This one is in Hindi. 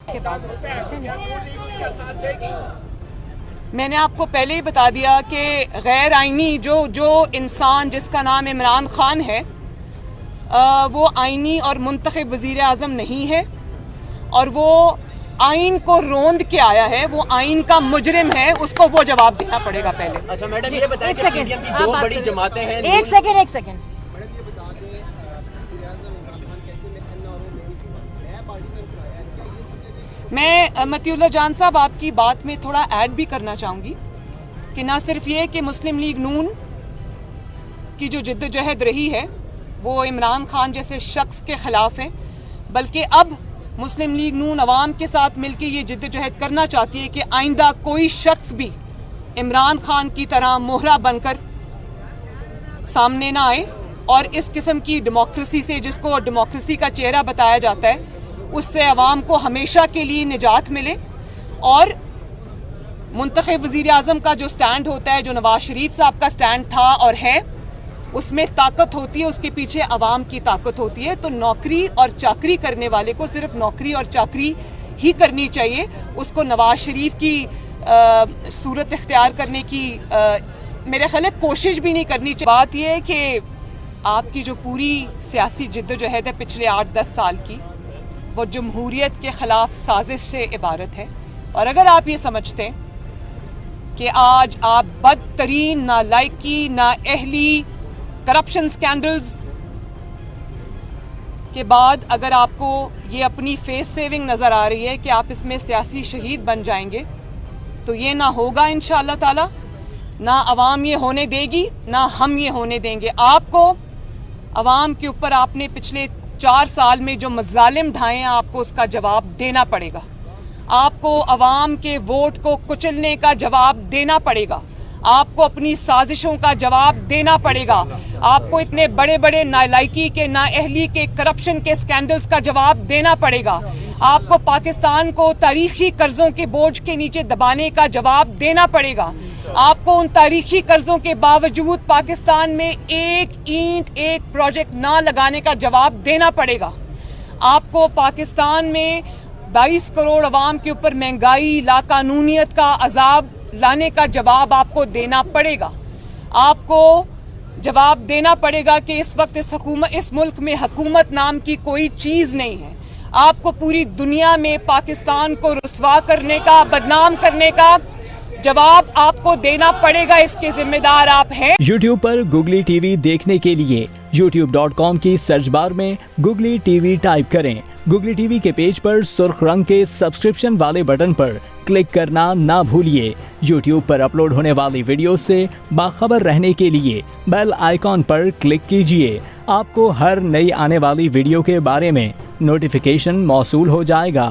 के बाद ऐसे नहीं। मैंने आपको पहले ही बता दिया कि गैर आइनी जो इंसान जिसका नाम इमरान खान है वो आइनी और मुंतखब वज़ीर आज़म नहीं है और वो आइन को रोंद के आया है, वो आइन का मुजरिम है, उसको वो जवाब देना पड़ेगा पहले। अच्छा मैडम ये बताएं कि पीडीएम की दो बड़ी जमातें हैं। एक सेकंड मैं मतीउल्लाह जान साहब आपकी बात में थोड़ा ऐड भी करना चाहूँगी कि ना सिर्फ ये कि मुस्लिम लीग नून की जो जिद्दोजहद रही है वो इमरान खान जैसे शख्स के ख़िलाफ़ है, बल्कि अब मुस्लिम लीग नून अवाम के साथ मिलकर ये जिद्दोजहद करना चाहती है कि आइंदा कोई शख्स भी इमरान खान की तरह मोहरा बनकर सामने ना आए और इस किस्म की डेमोक्रेसी से, जिसको डेमोक्रेसी का चेहरा बताया जाता है, उससे अवाम को हमेशा के लिए निजात मिले। और मुंतखब वज़ीर आज़म का जो स्टैंड होता है, जो नवाज शरीफ साहब का स्टैंड था और है, उसमें ताकत होती है, उसके पीछे अवाम की ताकत होती है। तो नौकरी और चाकरी करने वाले को सिर्फ नौकरी और चाकरी ही करनी चाहिए, उसको नवाज शरीफ की सूरत इख्तियार करने की मेरे ख्याल है कोशिश भी नहीं करनी चाहिए। बात यह है कि आपकी जो पूरी सियासी जिद्दोजहद है पिछले 8-10 साल की, वो जमहूरियत के ख़िलाफ़ साजिश से इबारत है। और अगर आप ये समझते हैं कि आज आप बदतरीन, नालायकी, नाअहली, करप्शन स्कैंडल्स के बाद अगर आपको ये अपनी फेस सेविंग नज़र आ रही है कि आप इसमें सियासी शहीद बन जाएंगे, तो ये ना होगा इंशाअल्लाह ताला, ना अवाम ये होने देगी, ना हम ये होने देंगे। आपको अवाम के ऊपर आपने पिछले 4 साल में जो मज़ालिम ढाए हैं, आपको उसका जवाब देना पड़ेगा। आपको अवाम के वोट को कुचलने का जवाब देना पड़ेगा। आपको अपनी साजिशों का जवाब देना पड़ेगा। आपको इतने बड़े बड़े नालायकी के, नाअहली के, करप्शन के स्कैंडल्स का जवाब देना पड़ेगा। आपको पाकिस्तान को तारीखी कर्जों के बोझ के नीचे दबाने का जवाब देना पड़ेगा। आपको उन तारीखी कर्जों के बावजूद पाकिस्तान में एक ईंट, एक प्रोजेक्ट ना लगाने का जवाब देना पड़ेगा। आपको पाकिस्तान में 22 करोड़ अवाम के ऊपर महंगाई, लाकानूनियत का अजाब लाने का जवाब आपको देना पड़ेगा। आपको जवाब देना पड़ेगा कि इस वक्त इस मुल्क में हुकूमत नाम की कोई चीज नहीं है। आपको पूरी दुनिया में पाकिस्तान को रुस्वा करने का, बदनाम करने का जवाब आपको देना पड़ेगा। इसके जिम्मेदार आप हैं। YouTube पर गुगली टीवी देखने के लिए youtube.com की सर्च बार में गुगली टीवी टाइप करें। गुगली टीवी के पेज पर सुर्ख रंग के सब्सक्रिप्शन वाले बटन पर क्लिक करना ना भूलिए। YouTube पर अपलोड होने वाली वीडियो से बाखबर रहने के लिए बेल आइकॉन पर क्लिक कीजिए। आपको हर नई आने वाली वीडियो के बारे में नोटिफिकेशन मौसूल हो जाएगा।